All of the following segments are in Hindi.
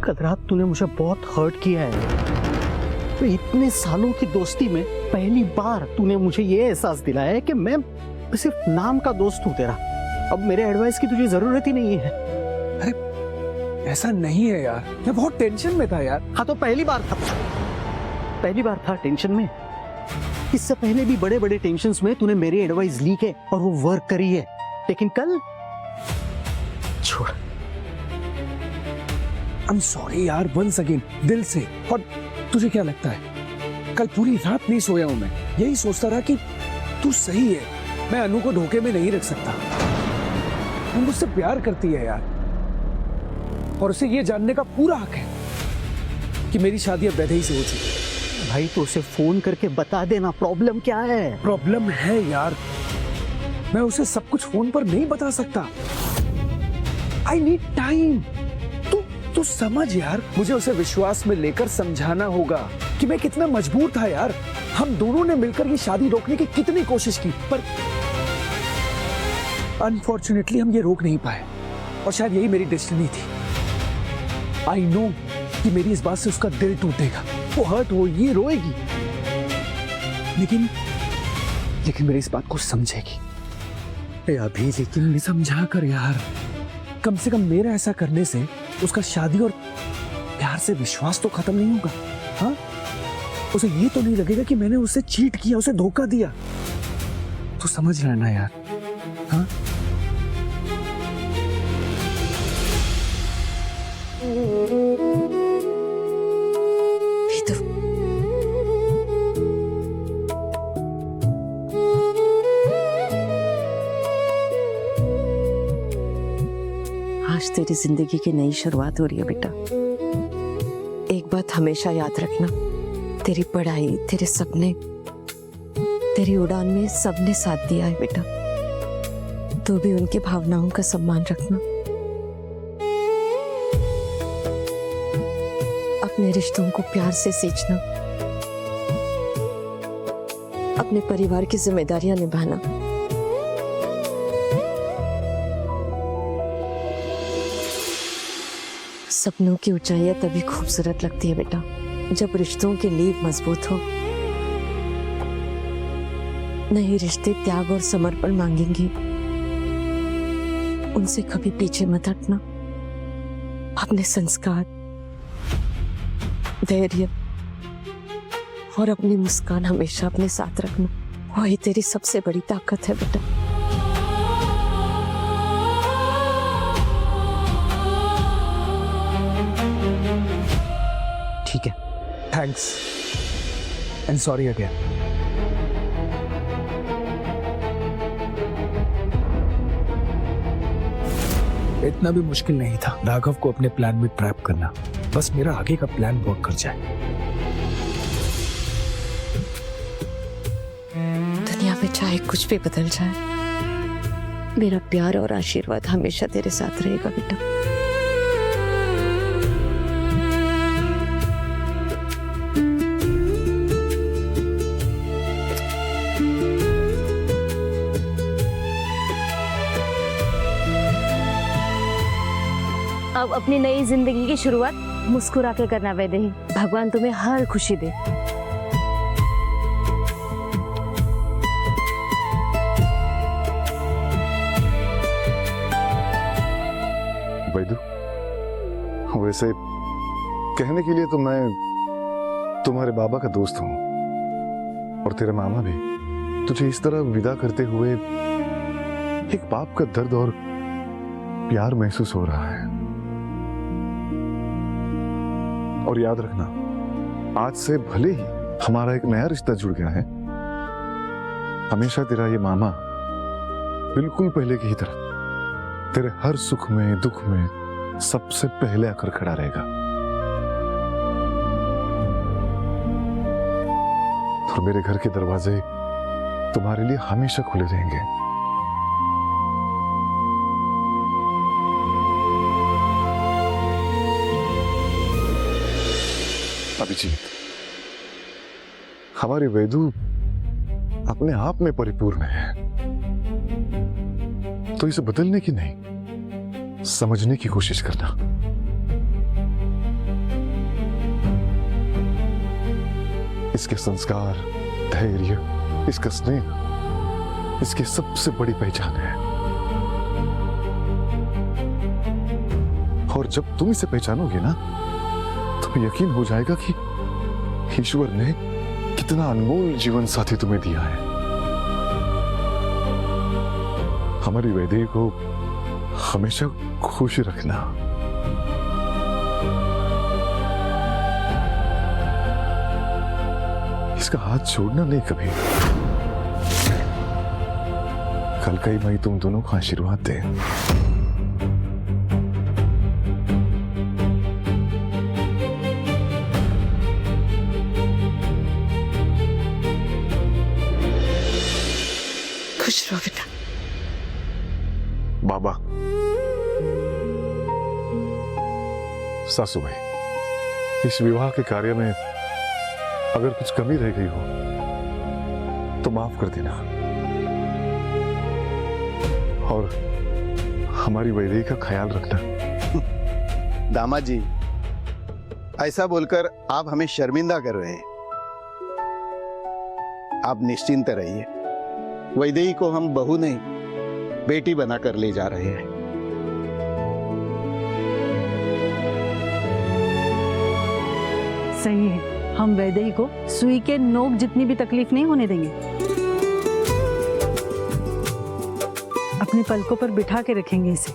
कल रात तूने मुझे बहुत हर्ट किया है। तो इतने सालों की दोस्ती में पहली बार तूने मुझे ये एहसास दिलाया है कि मैं सिर्फ नाम का दोस्त हूं तेरा। अब मेरे एडवाइस की तुझे जरूरत ही नहीं है। अरे ऐसा नहीं है यार, मैं बहुत टेंशन में था यार। हाँ तो पहली बार था टेंशन में। इससे पहले भी बड़े बड़े टेंशन्स में तूने मेरी एडवाइस ली है और वो वर्क करी है, लेकिन कल छोड़। आई एम सॉरी यार, वंस अगेन दिल से। और तुझे क्या लगता है, कल पूरी रात नहीं सोया हूं मैं, यही सोचता रहा कि तू सही है, मैं अनु को धोखे में नहीं रख सकता। वो मुझसे प्यार करती है यार, और उसे ये जानने का पूरा हक है कि मेरी शादी अब वैधे से हो चुकी है। भाई तो उसे फोन करके बता देना प्रॉब्लम क्या है। प्रॉब्लम है यार, मैं उसे सब कुछ फोन पर नहीं बता सकता। I need time. तू समझ यार, मुझे उसे विश्वास में लेकर समझाना होगा कि मैं कितना मजबूर था यार। हम दोनों ने मिलकर ये शादी रोकने की कितनी कोशिश की, पर अनफॉर्चुनेटली हम ये रोक नहीं पाए, और शायद यही मेरी डेस्टिनी थी। आई नो कि मेरी इस बात से उसका दिल टूटेगा, वो हर्ट होगी, रोएगी, लेकिन मेरी इस बात को समझेगी। अभी लेकिन समझा कर यार, कम से कम मेरा ऐसा करने से उसका शादी और प्यार से विश्वास तो खत्म नहीं होगा। हाँ, उसे ये तो नहीं लगेगा कि मैंने उसे चीट किया, उसे धोखा दिया। तो समझ रहा है ना यार? हाँ, आज तेरी जिंदगी की नई शुरुआत हो रही है बेटा। एक बात हमेशा याद रखना, तेरी पढ़ाई, तेरे सपने, तेरी उड़ान में सबने साथ दिया है बेटा। तो भी उनकी भावनाओं का सम्मान रखना। अपने रिश्तों को प्यार से सींचना, अपने परिवार की जिम्मेदारियां निभाना। सपनों की ऊंचाइयां तभी खूबसूरत लगती है बेटा, जब रिश्तों की नींव मजबूत हो। नए रिश्ते त्याग और समर्पण मांगेंगे, उनसे कभी पीछे मत हटना। अपने संस्कार, धैर्य और अपनी मुस्कान हमेशा अपने साथ रखना, वही तेरी सबसे बड़ी ताकत है बेटा। ठीक है, थैंक्स एंड सॉरी अगेन। इतना भी मुश्किल नहीं था राघव को अपने प्लान में ट्रैप करना, बस मेरा आगे का प्लान वर्क कर जाए। दुनिया में चाहे कुछ भी बदल जाए, मेरा प्यार और आशीर्वाद हमेशा तेरे साथ रहेगा बेटा। अब अपनी नई जिंदगी की शुरुआत मुस्कुरा के करना वैदेही। भगवान तुम्हें हर खुशी दे। वैदू, वैसे कहने के लिए तो मैं तुम्हारे बाबा का दोस्त हूं, और तेरे मामा भी। तुझे इस तरह विदा करते हुए एक बाप का दर्द और प्यार महसूस हो रहा है। और याद रखना, आज से भले ही हमारा एक नया रिश्ता जुड़ गया है, हमेशा तेरा ये मामा बिल्कुल पहले की ही तरह तेरे हर सुख में दुख में सबसे पहले आकर खड़ा रहेगा। और मेरे घर के दरवाजे तुम्हारे लिए हमेशा खुले रहेंगे। अभिजीत, हमारी वैदू अपने आप में परिपूर्ण है, तो इसे बदलने की नहीं, समझने की कोशिश करना। इसके संस्कार, धैर्य, इसका स्नेह इसकी सबसे बड़ी पहचान है। और जब तुम इसे पहचानोगे ना, तुम्हें यकीन हो जाएगा कि ईश्वर ने कितना अनमोल जीवन साथी तुम्हें दिया है। हमारी वैदेही को हमेशा खुश रखना। इसका हाथ छोड़ना नहीं कभी। कल का ही भाई तुम दोनों को आशीर्वाद दे। खुश रहो बेटा। बाबा, सासू भाई, इस विवाह के कार्य में अगर कुछ कमी रह गई हो तो माफ कर देना, और हमारी वैदेही का ख्याल रखना। दामाद जी, ऐसा बोलकर आप हमें शर्मिंदा कर रहे हैं। आप निश्चिंत रहिए, वैदेही को हम बहू नहीं बेटी बनाकर ले जा रहे हैं। सही है, हम वैदेही को सुई के नोक जितनी भी तकलीफ नहीं होने देंगे। अपने पलकों पर बिठा के रखेंगे इसे।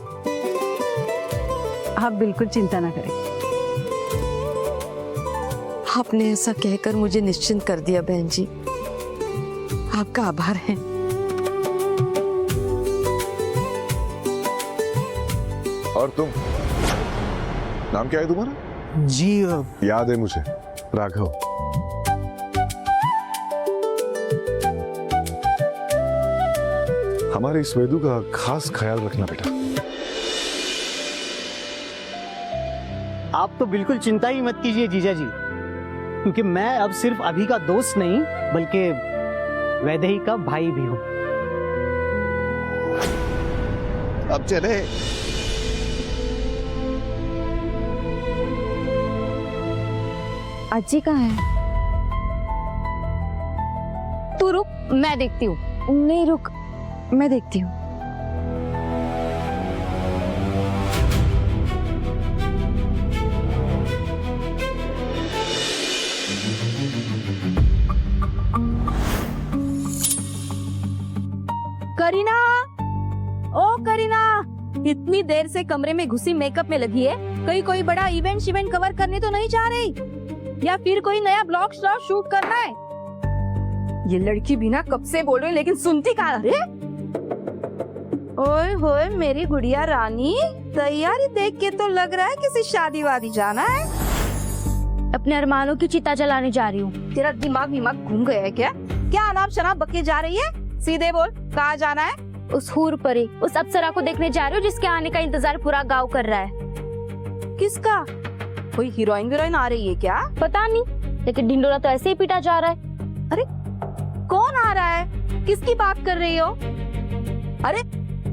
आप बिल्कुल चिंता ना करें। आपने ऐसा कहकर मुझे निश्चिंत कर दिया बहन जी, आपका आभार है। और तुम, नाम क्या है तुम्हारा? जी याद है मुझे, राघव। हमारे इस वेदू का खास ख्याल रखना बेटा। आप तो बिल्कुल चिंता ही मत कीजिए जीजा जी, क्योंकि मैं अब सिर्फ अभी का दोस्त नहीं बल्कि वैदेही का भाई भी हूं। अब चले। अज्जी कहाँ है? तू रुक, मैं देखती हूँ। नहीं रुक, मैं देखती हूँ। करीना, ओ करीना, इतनी देर से कमरे में घुसी मेकअप में लगी है। कहीं कोई बड़ा इवेंट शिवेंट कवर करने तो नहीं जा रही, या फिर कोई नया ब्लॉग शूट करना है? ये लड़की भी ना कब से बोल रही, लेकिन सुनती कहाँ है? ओए होए मेरी गुड़िया रानी, तैयारी देख के तो लग रहा है किसी शादी वादी जाना है। अपने अरमानों की चिता जलाने जा रही हूँ। तेरा दिमाग घूम गया है क्या? क्या अनाप शनाप बके जा रही है? सीधे बोल, कहाँ जाना है? उस हूर परी, उस अप्सरा को देखने जा रही हूँ जिसके आने का इंतजार पूरा गांव कर रहा है। किसका? कोई हीरोइन वीरोइन आ रही है क्या? पता नहीं, लेकिन ढिंडोरा तो ऐसे ही पीटा जा रहा है। अरे कौन आ रहा है? किसकी बात कर रही हो? अरे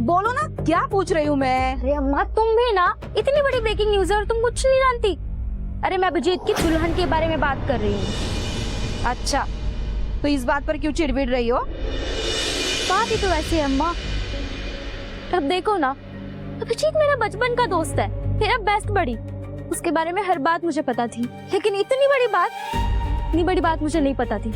बोलो ना, क्या पूछ रही हूँ मैं? अरे अम्मा, तुम भी ना, इतनी बड़ी ब्रेकिंग न्यूज है और तुम कुछ नहीं जानती। अरे मैं अभिजीत की दुल्हन के बारे में बात कर रही हूँ। अच्छा, तो इस बात पर क्यों चिड़विड़ रही हो? बात ही तो वैसे है अम्मा। अब देखो ना, अभिजीत मेरा बचपन का दोस्त है, मेरा बेस्ट बड़ी। उसके बारे में हर बात मुझे पता थी, लेकिन इतनी बड़ी बात मुझे नहीं पता थी।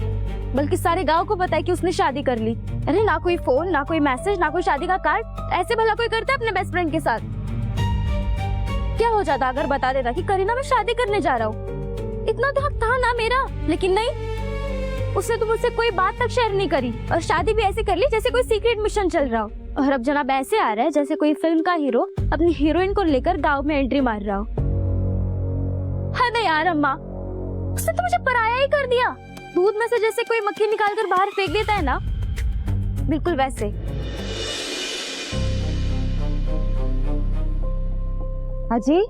बल्कि सारे गांव को पता है कि उसने शादी कर ली। अरे ना कोई फोन, ना कोई मैसेज, ना कोई शादी का कार्ड। ऐसे भला कोई करता है अपने बेस्ट फ्रेंड के साथ? क्या हो जाता अगर बता देता कि करीना मैं शादी करने जा रहा हूँ? इतना तो हक था ना मेरा, लेकिन नहीं, उसने तो मुझसे कोई बात तक शेयर नहीं करी और शादी भी ऐसे कर ली जैसे कोई सीक्रेट मिशन चल रहा हो। और अब जनाब ऐसे आ रहा है जैसे कोई फिल्म का हीरो अपनी हीरोइन को लेकर गांव में एंट्री मार रहा हो। हद है यार अम्मा, उसने तो मुझे पराया ही कर दिया। दूध में से जैसे कोई मक्खी निकाल कर बाहर फेंक देता है ना, बिल्कुल वैसे। अजी,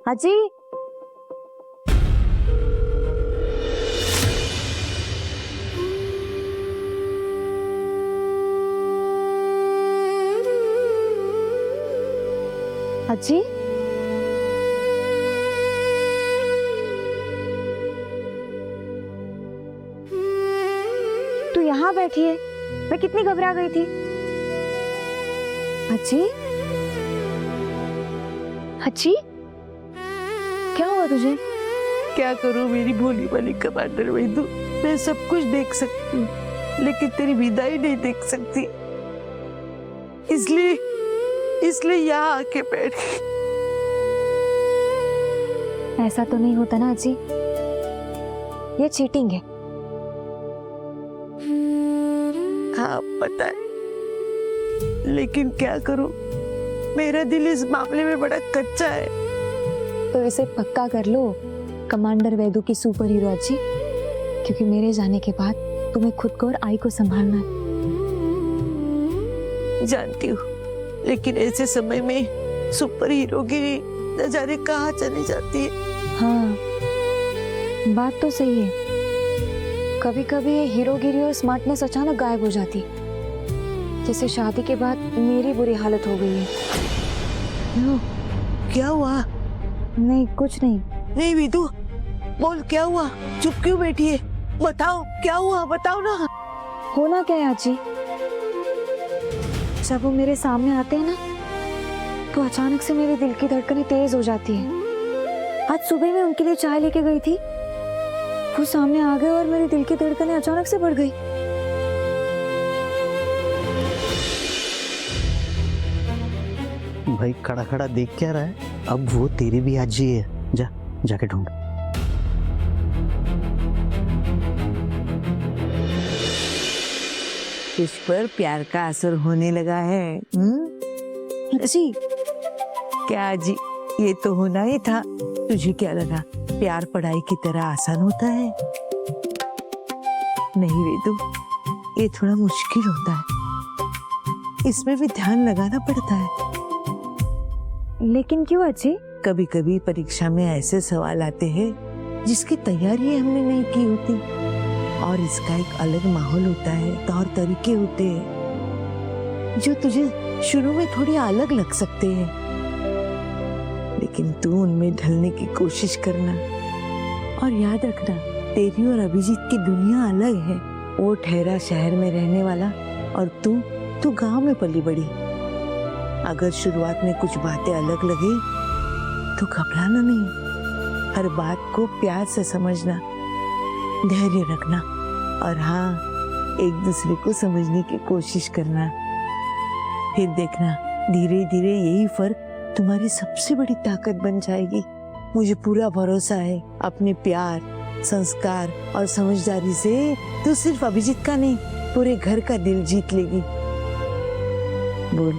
अजी, अजी तू यहाँ बैठी है, मैं कितनी घबरा गई थी। अजी अजी क्या हुआ तुझे? क्या करूं मेरी भोली वाली कमांडर वैदू, मैं सब कुछ देख सकती हूँ लेकिन तेरी विदाई नहीं देख सकती, इसलिए यहाँ आके बैठ गई। ऐसा तो नहीं होता ना अजी, ये चीटिंग है। हाँ पता है, लेकिन क्या करूं, मेरा दिल इस मामले में बड़ा कच्चा है। तो इसे पक्का कर लो कमांडर वैदू की सुपर हीरो अजी, क्योंकि मेरे जाने के बाद तुम्हें खुद को और आई को संभालना है। जानती हूँ, लेकिन ऐसे समय में सुपर हीरोगिरी न जाने कहाँ चली जाती है। हाँ बात तो सही है, कभी कभी ये हीरोगिरी और स्मार्टनेस अचानक गायब हो जाती है, जैसे शादी के बाद मेरी बुरी हालत हो गई है। क्यों? क्या हुआ? नहीं कुछ नहीं। नहीं विदु, बोल क्या हुआ? चुप क्यों बैठी है? बताओ क्या हुआ, बताओ ना। होना क्या है अजी, जब वो मेरे सामने आते हैं ना तो अचानक से मेरे दिल की धड़कनें तेज हो जाती है। आज सुबह मैं उनके लिए चाय लेके गई थी, वो सामने आ गए और मेरे दिल की धड़कनें अचानक से बढ़ गई। भाई खड़ा खड़ा देख क्या रहा है? अब वो तेरी भी आजी है, जाके ढूंढ। तुझ पर प्यार का असर होने लगा है। जी क्या जी, ये तो होना ही था। तुझे क्या लगा प्यार पढ़ाई की तरह आसान होता है? नहीं वेदु, ये थोड़ा मुश्किल होता है, इसमें भी ध्यान लगाना पड़ता है। लेकिन क्यों अजी? कभी कभी परीक्षा में ऐसे सवाल आते हैं जिसकी तैयारी हमने नहीं की होती, और इसका एक अलग माहौल होता है, तौर तरीके होते हैं जो तुझे शुरू में थोड़ी अलग लग सकते हैं, लेकिन तू उनमें ढलने की कोशिश करना। और याद रखना, तेरी और अभिजीत की दुनिया अलग है। वो ठहरा शहर में रहने वाला और तू गांव में पली बड़ी। अगर शुरुआत में कुछ बातें अलग लगे तो घबराना नहीं, हर बात को प्यार से समझना, धैर्य रखना, और हाँ, एक दूसरे को समझने की कोशिश करना। फिर देखना, धीरे धीरे यही फर्क तुम्हारी सबसे बड़ी ताकत बन जाएगी। मुझे पूरा भरोसा है, अपने प्यार, संस्कार और समझदारी से तू सिर्फ अभिजीत का नहीं, पूरे घर का दिल जीत लेगी। बोल,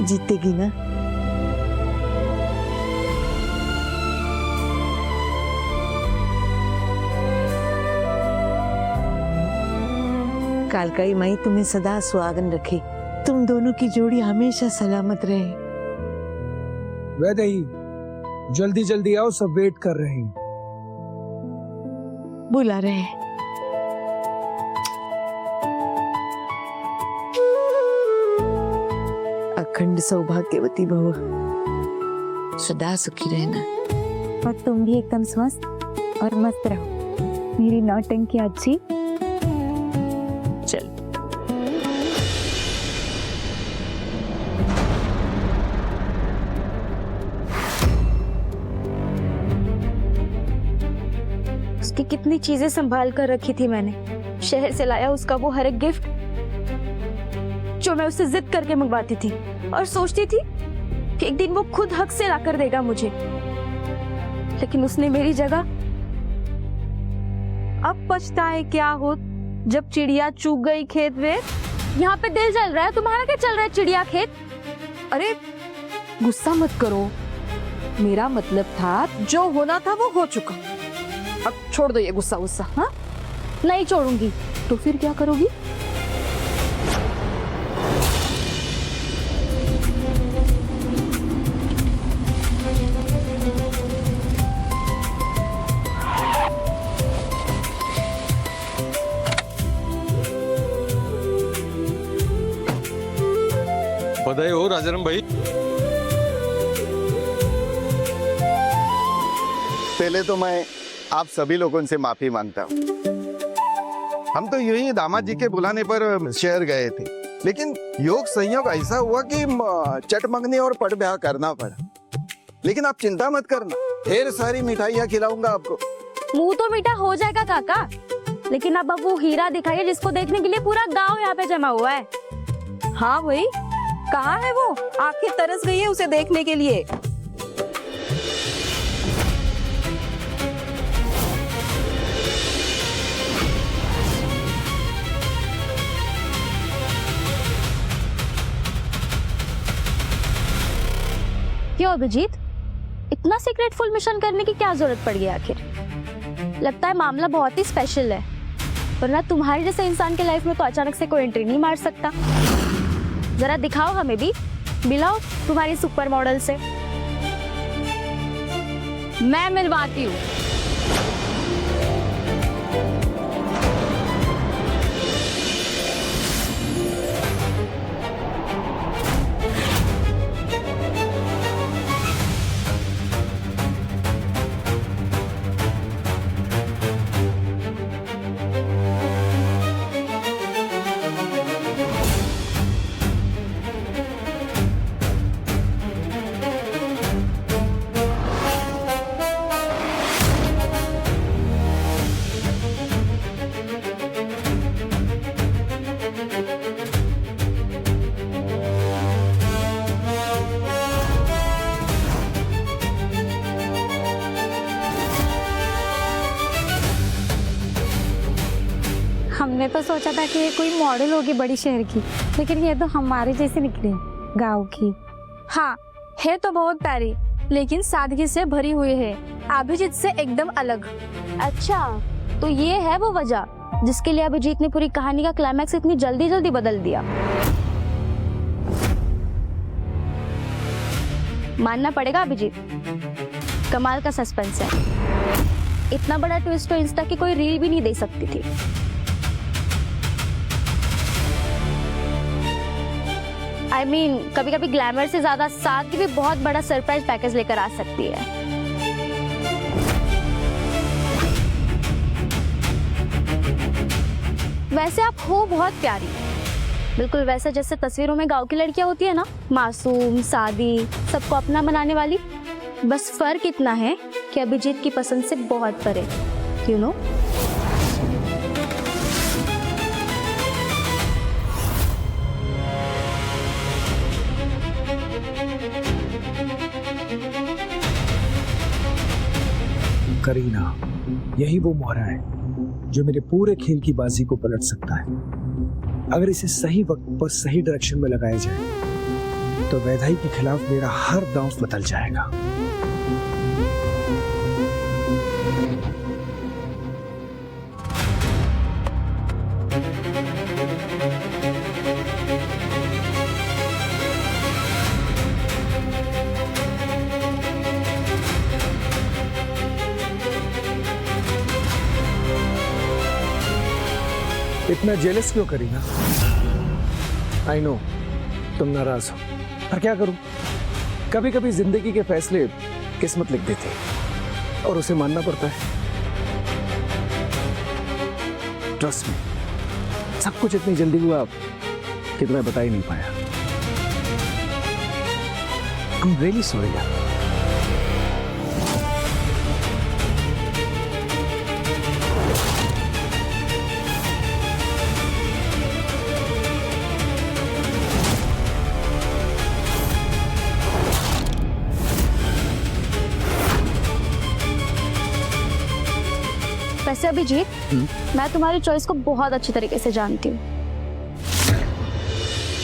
जीतेगी ना? कालकाई माई तुम्हें सदा सुहागन रखे, तुम दोनों की जोड़ी हमेशा सलामत रहे। वैदेही, जल्दी जल्दी आओ, सब वेट कर रहे हैं। बुला रहे हैं। अखंड सौभाग्यवती भव, सदा सुखी रहना। और तुम भी एकदम स्वस्थ और मस्त रहो मेरी नौटंकी अच्छी। चल। उसकी कितनी चीजें संभाल कर रखी थी मैंने। शहर से लाया उसका वो हर एक गिफ्ट जो मैं उससे जिद करके मंगवाती थी, और सोचती थी कि एक दिन वो खुद हक से लाकर देगा मुझे, लेकिन उसने मेरी जगह। अब पछताए क्या हो जब चिड़िया चूक गई खेत में। यहाँ पे दिल जल रहा है, तुम्हारा क्या चल रहा है चिड़िया खेत? अरे गुस्सा मत करो, मेरा मतलब था जो होना था वो हो चुका, अब छोड़ दो ये गुस्सा गुस्सा। हाँ नहीं छोड़ूंगी। तो फिर क्या करोगी? बधाई हो राजाराम भाई। पहले तो मैं आप सभी लोगों से माफी मांगता हूँ। हम तो यूं ही दामाद जी के बुलाने पर शहर गए थे, लेकिन योग संयोग ऐसा हुआ कि चट मंगनी और पट ब्याह करना पड़ा। लेकिन आप चिंता मत करना, ढेर सारी मिठाइयाँ खिलाऊंगा आपको। मुंह तो मीठा हो जाएगा काका, लेकिन अब वो हीरा दिखाइए जिसको देखने के लिए पूरा गांव यहाँ पे जमा हुआ है। हाँ वही, कहाँ है वो? आंखें तरस गई है उसे देखने के लिए। क्यों अभिजीत, इतना सीक्रेटफुल मिशन करने की क्या जरूरत पड़ गई आखिर? लगता है मामला बहुत ही स्पेशल है, वरना तुम्हारे जैसे इंसान के लाइफ में तो अचानक से कोई एंट्री नहीं मार सकता। जरा दिखाओ हमें भी, मिलाओ तुम्हारी सुपर मॉडल से। मैं मिलवाती हूँ। हमने तो सोचा था कि ये कोई मॉडल होगी बड़ी शहर की, लेकिन ये तो हमारे जैसे निकली गांव की। हाँ, है तो बहुत प्यारी, लेकिन सादगी से भरी हुई है, अभिजीत से एकदम अलग। अच्छा, तो ये है वो वजह जिसके लिए अभिजीत ने पूरी कहानी का क्लाइमैक्स इतनी जल्दी जल्दी बदल दिया। मानना पड़ेगा अभिजीत, कमाल का सस्पेंस है। इतना बड़ा ट्विस्ट तो इंस्टा की कोई रील भी नहीं दे सकती थी। I mean, कभी कभी ग्लैमर से ज्यादा सादगी भी बहुत बड़ा सरप्राइज पैकेज लेकर आ सकती है। वैसे आप हो बहुत प्यारी, बिल्कुल वैसे जैसे तस्वीरों में गांव की लड़कियां होती है ना, मासूम, सादी, सबको अपना बनाने वाली। बस फर्क इतना है कि अभिजीत की पसंद से बहुत परे, you know? करीना, यही वो मोहरा है जो मेरे पूरे खेल की बाजी को पलट सकता है। अगर इसे सही वक्त पर सही डायरेक्शन में लगाया जाए तो वैधाई के खिलाफ मेरा हर दांव बदल जाएगा। इतना जेलस क्यों करीना? आई नो तुम नाराज हो, पर क्या करूं? कभी कभी जिंदगी के फैसले किस्मत लिख देती है और उसे मानना पड़ता है। ट्रस्ट मी, सब कुछ इतनी जल्दी हुआ कि तुम्हें बता ही नहीं पाया। आई एम रियली सॉरी यार। वैसे अभिजीत, मैं तुम्हारी चॉइस को बहुत अच्छी तरीके से जानती हूँ।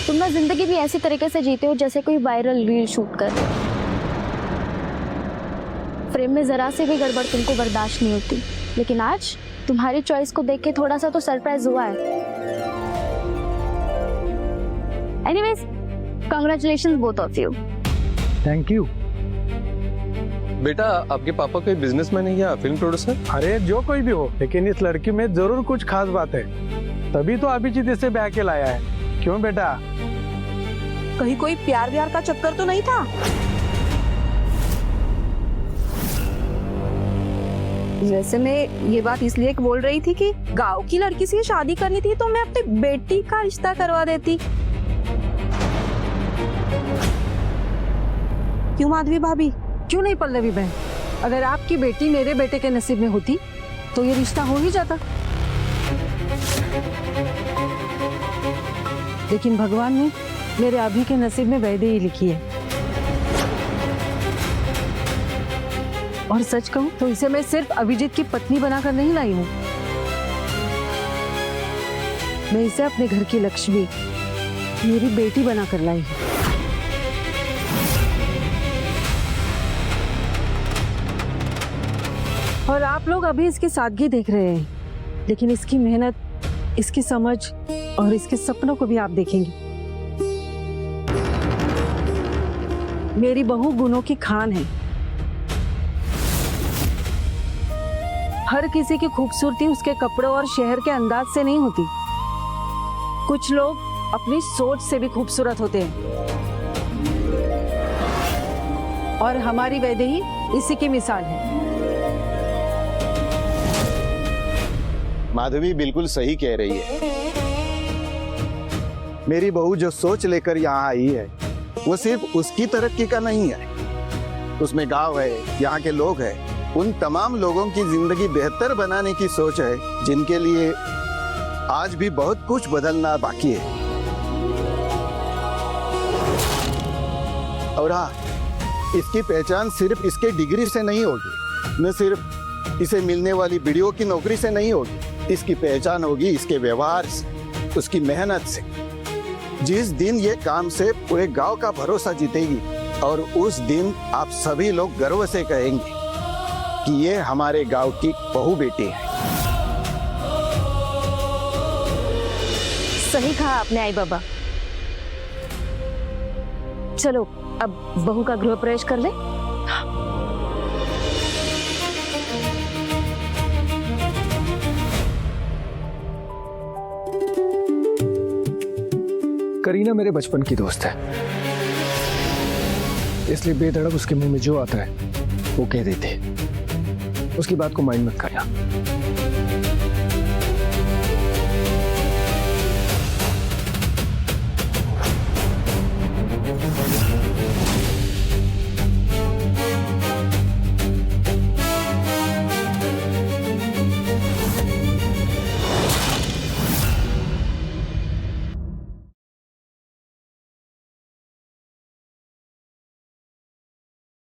तुम ना जिंदगी भी ऐसी तरीके से जीते हो जैसे कोई वायरल रील शूट कर रहे हो। फ्रेम में जरा से भी गड़बड़ तुमको बर्दाश्त नहीं होती, लेकिन आज तुम्हारी चॉइस को देख के थोड़ा सा तो सरप्राइज हुआ है। Anyways, congratulations both of you. Thank you. बेटा, आपके पापा कोई बिजनेसमैन है या फिल्म प्रोड्यूसर? अरे जो कोई भी हो, लेकिन इस लड़की में जरूर कुछ खास बात है, तभी तो अभिजीत इसे ब्याह के लाया है। क्यों बेटा? कहीं कोई प्यार व्यार का चक्कर तो नहीं था? वैसे मैं ये बात इसलिए बोल रही थी कि गांव की लड़की से शादी करनी थी तो मैं अपनी बेटी का रिश्ता करवा देती। क्यों माधवी भाभी? क्यों नहीं पल्लवी बहन, अगर आपकी बेटी मेरे बेटे के नसीब में होती तो ये रिश्ता हो ही जाता। लेकिन भगवान ने मेरे अभी के नसीब में वैदेही लिखी है, और सच कहूं तो इसे मैं सिर्फ अभिजीत की पत्नी बनाकर नहीं लाई हूं, मैं इसे अपने घर की लक्ष्मी, मेरी बेटी बनाकर लाई हूं। और आप लोग अभी इसकी सादगी देख रहे हैं, लेकिन इसकी मेहनत, इसकी समझ और इसके सपनों को भी आप देखेंगे। मेरी बहू गुणों की खान है। हर किसी की खूबसूरती उसके कपड़ों और शहर के अंदाज से नहीं होती। कुछ लोग अपनी सोच से भी खूबसूरत होते हैं, और हमारी वैदेही इसी की मिसाल है। माधवी बिल्कुल सही कह रही है। मेरी बहू जो सोच लेकर यहाँ आई है वो सिर्फ उसकी तरक्की का नहीं है, उसमें गांव है, यहाँ के लोग हैं, उन तमाम लोगों की जिंदगी बेहतर बनाने की सोच है जिनके लिए आज भी बहुत कुछ बदलना बाकी है। और हाँ, इसकी पहचान सिर्फ इसके डिग्री से नहीं होगी, न सिर्फ इसे मिलने वाली वीडियो की नौकरी से नहीं होगी, इसकी पहचान होगी इसके व्यवहार से, उसकी मेहनत से। जिस दिन ये काम से पूरे गांव का भरोसा जीतेगी, और उस दिन आप सभी लोग गर्व से कहेंगे कि ये हमारे गांव की बहू बेटी है। सही कहा आपने आई बाबा। चलो अब बहू का गृह प्रवेश कर ले। करीना मेरे बचपन की दोस्त है, इसलिए बेधड़क उसके मुंह में जो आता है वो कह देते। उसकी बात को माइंड मत करना।